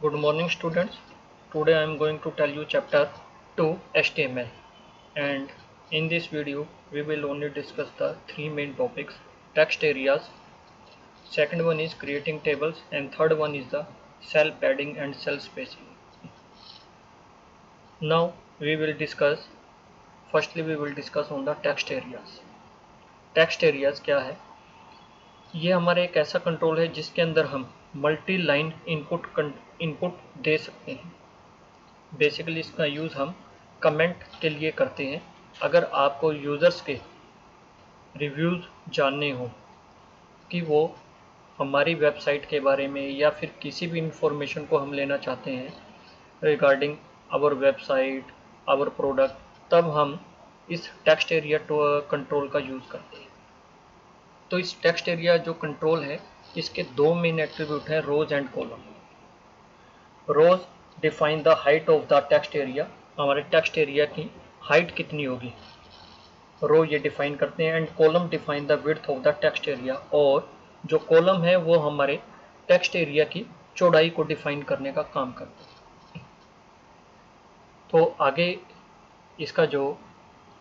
Good morning students. Today I am going to tell you chapter 2 HTML, and in this video we will only discuss the three main topics: text areas, second one is creating tables, and third one is the cell padding and cell spacing. Now we will discuss on the text areas. Text areas क्या है? ये हमारा एक ऐसा control है जिसके अंदर हम मल्टी लाइन इनपुट दे सकते हैं। बेसिकली इसका यूज़ हम कमेंट के लिए करते हैं। अगर आपको यूज़र्स के रिव्यूज़ जानने हो कि वो हमारी वेबसाइट के बारे में या फिर किसी भी इंफॉर्मेशन को हम लेना चाहते हैं regarding our website, our product, तब हम इस टेक्स्ट एरिया कंट्रोल का यूज़ करते हैं। तो इस टेक्स्ट एरिया जो कंट्रोल है, इसके दो मेन एट्रीब्यूट हैं, rows and column. Rows define the height of the text area, हमारे टेक्स्ट एरिया की हाइट कितनी होगी, रो ये डिफाइन करते हैं। And column define the width of the text area, और जो कॉलम है वो हमारे टेक्स्ट एरिया की चौड़ाई को डिफाइन करने का काम करते हैं। तो आगे इसका जो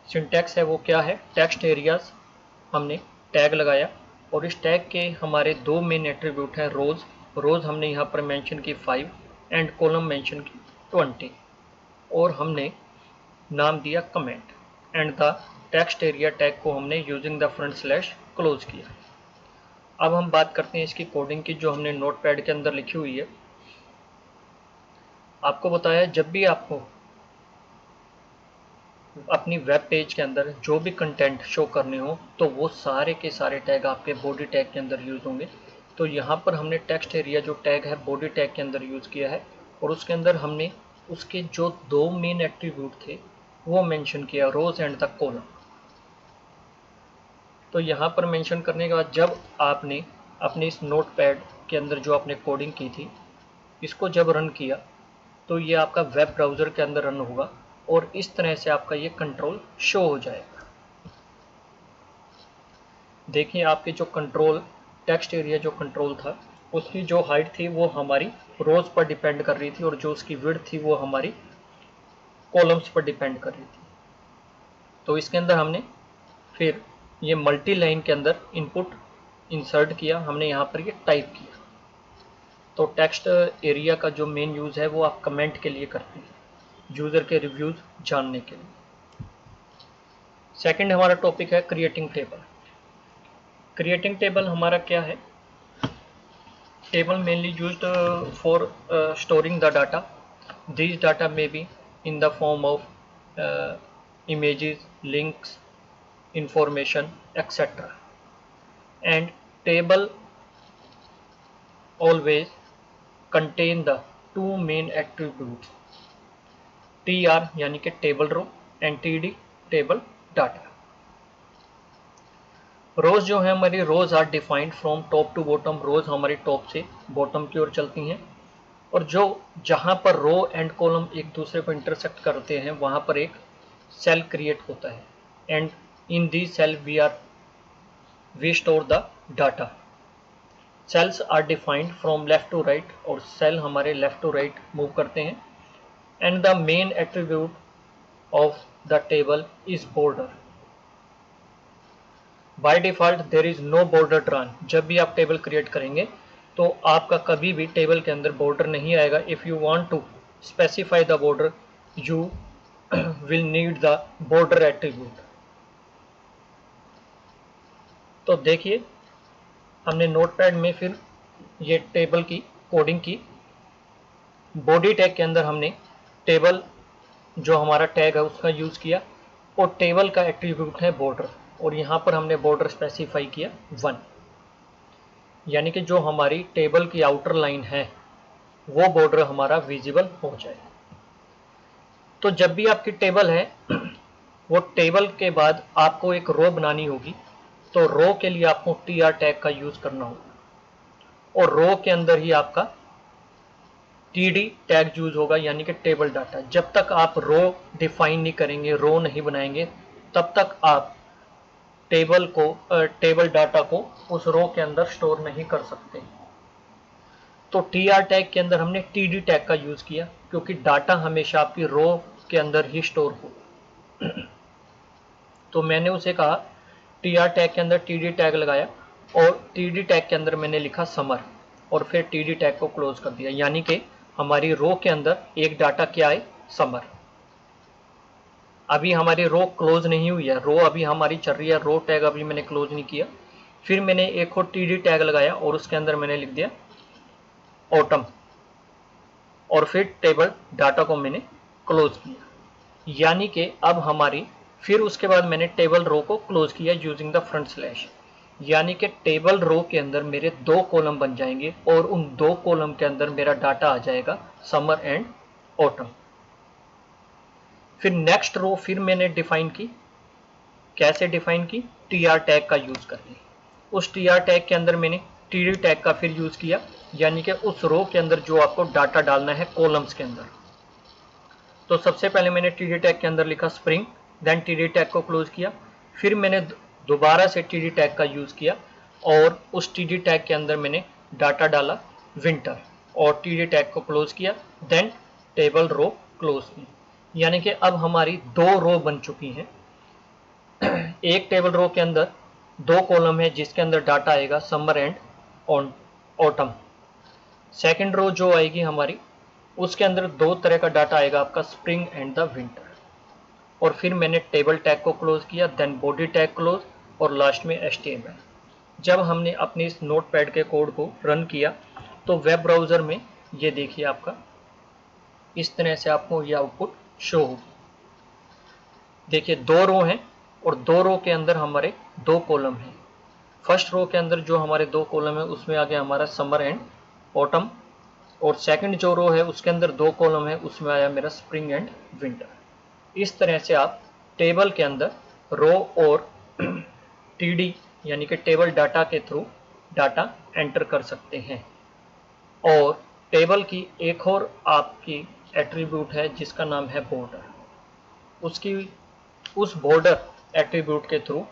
सिंटैक्स है वो क्या है, टेक्स्ट एरियाज हमने टैग लगाया और इस टैग के हमारे दो मेन एट्रीब्यूट हैं, रोज हमने यहाँ पर मेंशन की 5 एंड कॉलम मेंशन की 20, और हमने नाम दिया comment, and the text area tag को हमने using the front slash close किया। अब हम बात करते हैं इसकी कोडिंग की, जो हमने नोटपैड के अंदर लिखी हुई है। आपको बताया जब भी आपको अपनी वेब पेज के अंदर जो भी कंटेंट शो करने हो तो वो सारे के सारे टैग आपके बॉडी टैग के अंदर यूज होंगे। तो यहाँ पर हमने टेक्स्ट एरिया जो टैग है बॉडी टैग के अंदर यूज किया है, और उसके अंदर हमने उसके जो दो मेन एट्रीब्यूट थे वो मेंशन किया, रोज एंड द कॉलम। तो यहाँ पर मेंशन करने के बाद जब आपने अपने इस नोटपैड के अंदर जो आपने कोडिंग की थी इसको जब रन किया तो ये आपका वेब ब्राउज़र के अंदर रन होगा और इस तरह से आपका ये कंट्रोल शो हो जाएगा। देखिए आपके जो कंट्रोल टेक्स्ट एरिया जो कंट्रोल था उसकी जो हाइट थी वो हमारी रोज पर डिपेंड कर रही थी, और जो उसकी विड्थ थी वो हमारी कॉलम्स पर डिपेंड कर रही थी। तो इसके अंदर हमने फिर ये मल्टी लाइन के अंदर इनपुट इंसर्ट किया, हमने यहाँ पर ये टाइप किया। तो टेक्स्ट एरिया का जो मेन यूज़ है वो आप कमेंट के लिए करते हैं, यूज़र के रिव्यूज़ जानने के लिए। सेकंड हमारा टॉपिक है क्रिएटिंग टेबल। क्रिएटिंग टेबल हमारा क्या है, table mainly used for storing the data. This data may be in the form of images, links, information, etc. And table always contain the two main attributes, tr यानी कि table row and td table data. Rows जो है हमारी rows are defined from top to bottom, rows हमारी top से bottom की ओर चलती हैं, और जो जहां पर रो एंड कॉलम एक दूसरे को इंटरसेक्ट करते हैं वहां पर एक सेल क्रिएट होता है, and in the cell we store the data. Cells are defined from left to right, और सेल हमारे लेफ्ट टू राइट मूव करते हैं। And the main attribute of the table is border. By default there is no border drawn. जब भी आप table create करेंगे तो आपका कभी भी टेबल के अंदर बॉर्डर नहीं आएगा। If you want to specify the border you will need the border attribute. तो देखिए हमने नोटपैड में फिर ये टेबल की कोडिंग की। बॉडी टैग के अंदर हमने टेबल जो हमारा टैग है उसका यूज किया, और टेबल का एट्रीब्यूट है बॉर्डर, और यहाँ पर हमने बॉर्डर स्पेसिफाई किया 1, यानी कि जो हमारी टेबल की आउटर लाइन है वो बॉर्डर हमारा विजिबल हो जाए। तो जब भी आपकी टेबल है वो टेबल के बाद आपको एक रो बनानी होगी, तो रो के लिए आपको tr टैग का यूज करना होगा, और रो के अंदर ही आपका td टैग यूज होगा, यानी कि टेबल डाटा। जब तक आप रो डिफाइन नहीं करेंगे, रो नहीं बनाएंगे, तब तक आप टेबल डाटा को उस रो के अंदर स्टोर नहीं कर सकते। तो टी आर टैग के अंदर हमने टी डी टैग का यूज किया क्योंकि डाटा हमेशा आपकी रो के अंदर ही स्टोर हो। तो मैंने उसे कहा टी आर टैग के अंदर टी डी टैग लगाया और टी डी टैग के अंदर मैंने लिखा समर और फिर टी डी टैग को क्लोज कर दिया, यानी कि हमारी रो के अंदर एक डाटा क्या है, समर। अभी हमारी रो क्लोज नहीं हुई है, रो अभी हमारी चल रही है, रो टैग अभी मैंने क्लोज नहीं किया। फिर मैंने एक और टी डी टैग लगाया और उसके अंदर मैंने लिख दिया ऑटम और फिर टेबल डाटा को मैंने क्लोज किया, यानी कि अब हमारी, फिर उसके बाद मैंने टेबल रो को क्लोज किया यूजिंग द फ्रंट स्लैश, यानी कि टेबल रो के अंदर मेरे 2 कॉलम बन जाएंगे और उन 2 कॉलम के अंदर मेरा डाटा आ जाएगा समर एंड ऑटम। फिर नेक्स्ट रो फिर मैंने डिफाइन की, कैसे डिफाइन की, टी आर टैग का यूज करके। उस टी आर टैग के अंदर मैंने टी डी टैग का फिर यूज किया, यानी कि उस रो के अंदर जो आपको डाटा डालना है कॉलम्स के अंदर। तो सबसे पहले मैंने टी डी टैग के अंदर लिखा spring, then T D tag को क्लोज किया, फिर मैंने दोबारा से टी डी टैग का यूज किया और उस टी डी टैग के अंदर मैंने डाटा डाला विंटर और टी डी टैग को क्लोज किया, देन टेबल रो क्लोज की, यानी कि अब हमारी 2 रो बन चुकी हैं। एक टेबल रो के अंदर 2 कॉलम है जिसके अंदर डाटा आएगा summer and autumn. Second row जो आएगी हमारी, उसके अंदर 2 तरह का डाटा आएगा आपका, स्प्रिंग एंड द विंटर। और फिर मैंने टेबल टैग को क्लोज किया, देन बॉडी टैग क्लोज और लास्ट में HTML। जब हमने अपने इस नोटपैड के कोड को रन किया तो वेब ब्राउज़र में ये देखिए आपका इस तरह से आपको ये आउटपुट शो होगी। देखिए 2 रो हैं और 2 रो के अंदर हमारे 2 कॉलम हैं। फर्स्ट रो के अंदर जो हमारे 2 कॉलम है उसमें आ गया हमारा समर एंड ऑटम, और सेकंड जो रो है उसके अंदर 2 कॉलम है उसमें आया मेरा स्प्रिंग एंड विंटर। इस तरह से आप टेबल के अंदर रो और टीडी यानी कि टेबल डाटा के थ्रू डाटा एंटर कर सकते हैं। और टेबल की एक और आपकी एट्रीब्यूट है जिसका नाम है बॉर्डर। उसकी उस बॉर्डर एट्रीब्यूट के थ्रू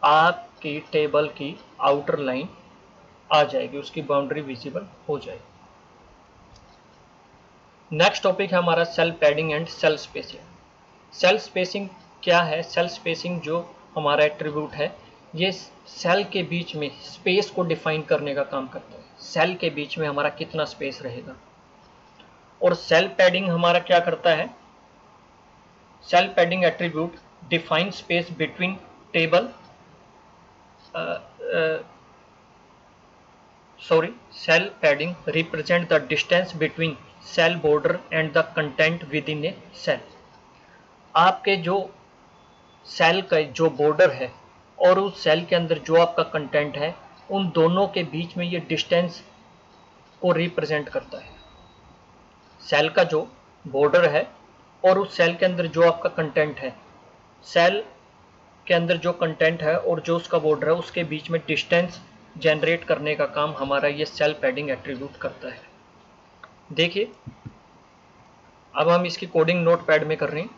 आपकी टेबल की आउटर लाइन आ जाएगी, उसकी बाउंड्री विजिबल हो जाएगी। नेक्स्ट टॉपिक है हमारा cell padding and cell spacing. Cell spacing क्या है? सेल स्पेसिंग जो हमारा एट्रीब्यूट है ये सेल के बीच में स्पेस को डिफाइन करने का काम करता है। सेल के बीच में हमारा कितना स्पेस रहेगा। और सेल पैडिंग हमारा क्या करता है? Cell padding attribute define space between table cell padding represent the distance between cell border and the content within a cell। आपके जो सेल का जो बॉर्डर है और उस सेल के अंदर जो आपका कंटेंट है उन दोनों के बीच में ये डिस्टेंस को रिप्रेजेंट करता है। सेल का जो बॉर्डर है और उस सेल के अंदर जो आपका कंटेंट है, सेल के अंदर जो कंटेंट है और जो उसका बॉर्डर है उसके बीच में डिस्टेंस जनरेट करने का काम हमारा ये सेल पैडिंग एट्रीब्यूट करता है। देखिए अब हम इसकी कोडिंग नोटपैड में कर रहे हैं।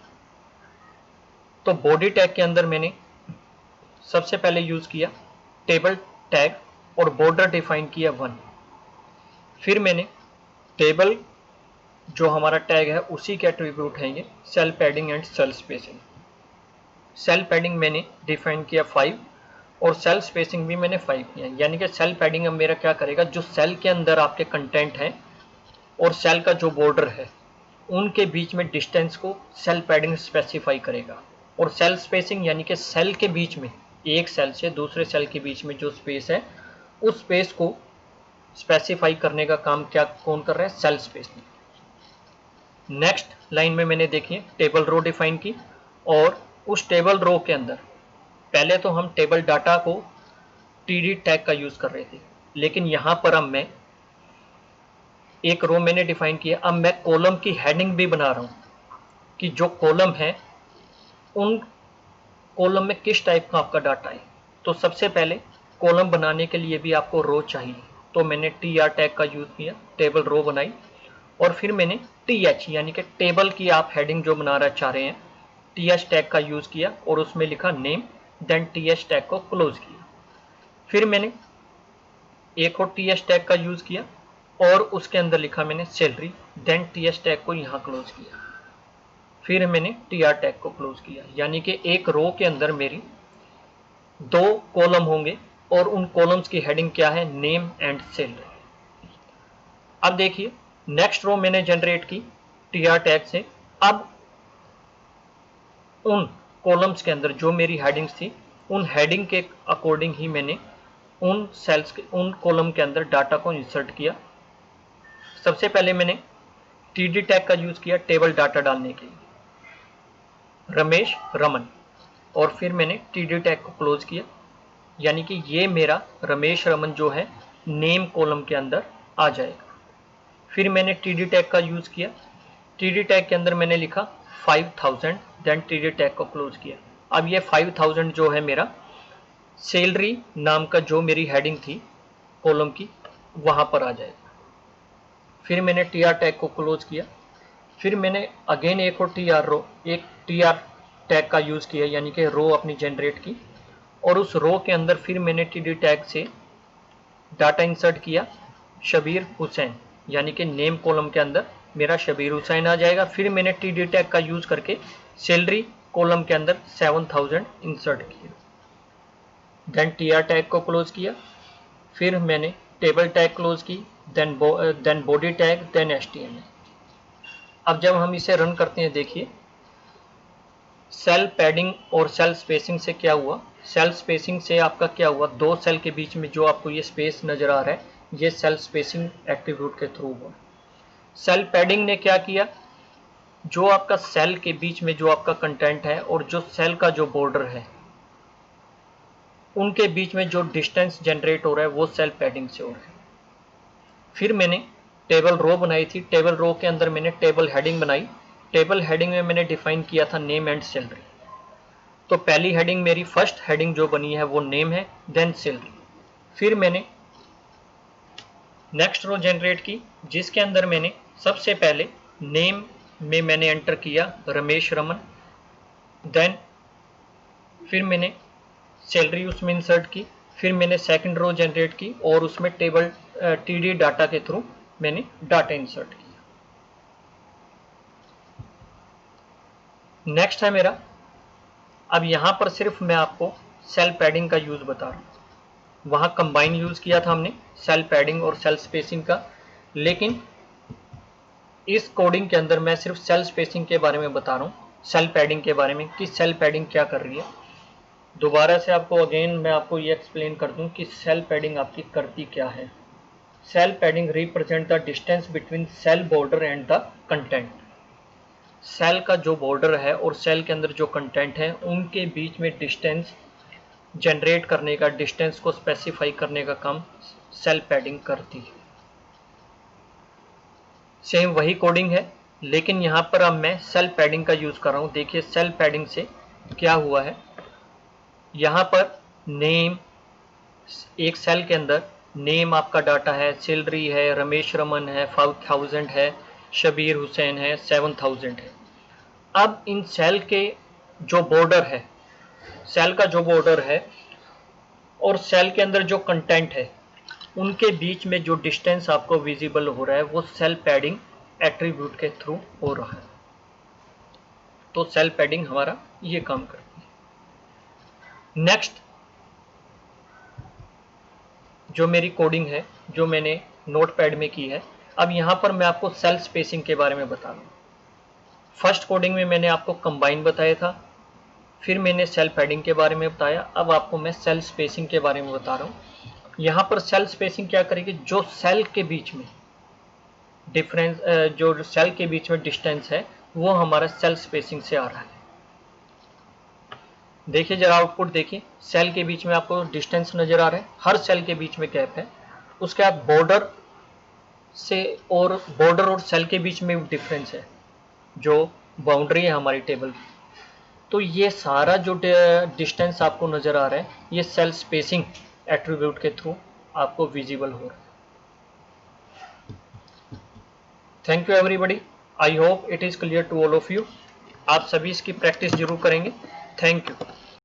तो बॉडी टैग के अंदर मैंने सबसे पहले यूज किया टेबल टैग और बॉर्डर डिफाइन किया 1। फिर मैंने टेबल जो हमारा टैग है उसी के एट्रीब्यूट हैं ये cell padding and cell spacing. Cell padding मैंने डिफाइन किया 5 और सेल स्पेसिंग भी मैंने 5 किया, यानी कि सेल पैडिंग अब मेरा क्या करेगा, जो सेल के अंदर आपके कंटेंट हैं और सेल का जो बॉर्डर है उनके बीच में डिस्टेंस को सेल पैडिंग स्पेसिफाई करेगा। और सेल स्पेसिंग यानी कि सेल के बीच में, एक सेल से दूसरे सेल के बीच में जो स्पेस है उस स्पेस को स्पेसिफाई करने का काम क्या कौन कर रहा है, सेल स्पेसिंग। नेक्स्ट लाइन में मैंने देखिए टेबल रो डिफाइन की और उस टेबल रो के अंदर पहले तो हम टेबल डाटा को टीडी टैग का यूज कर रहे थे, लेकिन यहां पर अब मैं एक रो मैंने डिफाइन किया। अब मैं कॉलम की हेडिंग भी बना रहा हूं कि जो कॉलम है उन कॉलम में किस टाइप का आपका डाटा है। तो सबसे पहले कॉलम बनाने के लिए भी आपको रो चाहिए, तो मैंने TR टैग का यूज किया, टेबल रो बनाई और फिर मैंने TH यानी कि टेबल की आप हेडिंग जो बना चाह रहे हैं TH टैग का यूज किया और उसमें लिखा नेम, देन TH टैग को क्लोज किया। फिर मैंने एक और TH टैग का यूज किया और उसके अंदर लिखा मैंने सैलरी, देन टीएस टैग को यहाँ क्लोज किया, फिर मैंने टीआर टैग को क्लोज किया। यानी कि एक रो के अंदर मेरी 2 कॉलम होंगे और उन कॉलम्स की हेडिंग क्या है, नेम एंड सैलरी। अब देखिए नेक्स्ट रो मैंने जनरेट की टीआर टैग से। अब उन कॉलम्स के अंदर जो मेरी हेडिंग्स थी, उन हेडिंग के अकॉर्डिंग ही मैंने उन सेल्स के, उन कॉलम के अंदर डाटा को इंसर्ट किया। सबसे पहले मैंने टीडी टैग का यूज किया टेबल डाटा डालने के लिए, रमेश रमन, और फिर मैंने टीडी टैग को क्लोज किया। यानी कि ये मेरा रमेश रमन जो है नेम कॉलम के अंदर आ जाएगा। फिर मैंने टीडी टैग का यूज किया, टीडी टैग के अंदर मैंने लिखा 5000, देन टीडी टैग को क्लोज किया। अब ये 5000 जो है मेरा सैलरी नाम का जो मेरी हेडिंग थी कॉलम की, वहां पर आ जाएगा। फिर मैंने टीआर टैग को क्लोज किया, फिर मैंने अगेन एक टीआर टैग का यूज किया, यानी कि रो अपनी जनरेट की, और उस रो के अंदर फिर मैंने टीडी टैग से डाटा इंसर्ट किया शबीर हुसैन, यानी कि नेम कॉलम के अंदर मेरा शबीर हुसैन आ जाएगा। फिर मैंने टीडी टैग का यूज करके सैलरी कॉलम के अंदर 7000 इंसर्ट किया, देन टीआर टैग को क्लोज किया, फिर मैंने टेबल टैग क्लोज की, then body tag, then HTML. अब जब हम इसे रन करते हैं, देखिए सेल पैडिंग और सेल स्पेसिंग से क्या हुआ। सेल स्पेसिंग से आपका क्या हुआ, 2 सेल के बीच में जो आपको ये स्पेस नजर आ रहा है, ये सेल स्पेसिंग एट्रीब्यूट के थ्रू हुआ। सेल पैडिंग ने क्या किया, जो आपका सेल के बीच में जो आपका कंटेंट है और जो सेल का जो बॉर्डर है, उनके बीच में जो डिस्टेंस जनरेट हो रहा है वो सेल पैडिंग से हो रहा है। फिर मैंने टेबल रो बनाई थी, टेबल रो के अंदर मैंने टेबल हेडिंग बनाई। टेबल हेडिंग में मैंने डिफाइन किया था नेम एंड सैलरी। तो पहली हेडिंग मेरी फर्स्ट हेडिंग जो बनी है वो नेम है, देन सैलरी। फिर मैंने नेक्स्ट रो जनरेट की, जिसके अंदर मैंने सबसे पहले नेम में मैंने एंटर किया रमेश रमन, देन फिर मैंने सैलरी उसमें इंसर्ट की। फिर मैंने सेकंड रो जनरेट की और उसमें टेबल टीडी डाटा के थ्रू मैंने डाटा इंसर्ट किया। नेक्स्ट है मेरा, अब यहां पर सिर्फ मैं आपको सेल पैडिंग का यूज बता रहा हूं। वहां कंबाइन यूज किया था हमने सेल पैडिंग और सेल स्पेसिंग का, लेकिन इस कोडिंग के अंदर मैं सिर्फ सेल स्पेसिंग के बारे में बता रहा हूं, सेल पैडिंग के बारे में कि सेल पैडिंग क्या कर रही है। दोबारा से आपको अगेन मैं आपको ये एक्सप्लेन कर दूं कि सेल पैडिंग आपकी करती क्या है। Cell padding represent the distance between cell border and the content. Cell का जो बॉर्डर है और सेल के अंदर जो कंटेंट है, उनके बीच में डिस्टेंस जनरेट करने का, डिस्टेंस को स्पेसिफाई करने का काम सेल पैडिंग करती है। सेम वही कोडिंग है, लेकिन यहां पर अब मैं सेल पैडिंग का यूज कर रहा हूं। देखिए सेल पैडिंग से क्या हुआ है, यहां पर नेम, एक सेल के अंदर नेम आपका डाटा है, सैलरी है, रमेश रमन है, 5000 है, शबीर हुसैन है, 7000 है। अब इन सेल के जो बॉर्डर है, सेल का जो बॉर्डर है और सेल के अंदर जो कंटेंट है, उनके बीच में जो डिस्टेंस आपको विजिबल हो रहा है वो सेल पैडिंग एट्रीब्यूट के थ्रू हो रहा है। तो सेल पैडिंग हमारा ये काम करती है। नेक्स्ट जो मेरी कोडिंग है, जो मैंने नोटपैड में की है, अब यहां पर मैं आपको सेल स्पेसिंग के बारे में बता रहा हूं। फर्स्ट कोडिंग में मैंने आपको कंबाइन बताया था, फिर मैंने सेल पैडिंग के बारे में बताया, अब आपको मैं सेल स्पेसिंग के बारे में बता रहा हूं। यहां पर सेल स्पेसिंग क्या करेगी, जो सेल के बीच में डिफरेंस, जो सेल के बीच में डिस्टेंस है, वो हमारा सेल स्पेसिंग से आ रहा है। देखिए जरा आउटपुट देखिए, सेल के बीच में आपको डिस्टेंस नजर आ रहा है, हर सेल के बीच में गैप है। उसके बाद बॉर्डर से और बॉर्डर और सेल के बीच में डिफरेंस है, जो बाउंड्री है हमारी टेबल की। तो ये सारा जो डिस्टेंस आपको नजर आ रहा है, ये सेल स्पेसिंग एट्रीब्यूट के थ्रू आपको विजिबल हो रहा है। Thank you everybody, I hope it is clear to all of you. आप सभी इसकी प्रैक्टिस जरूर करेंगे। Thank you.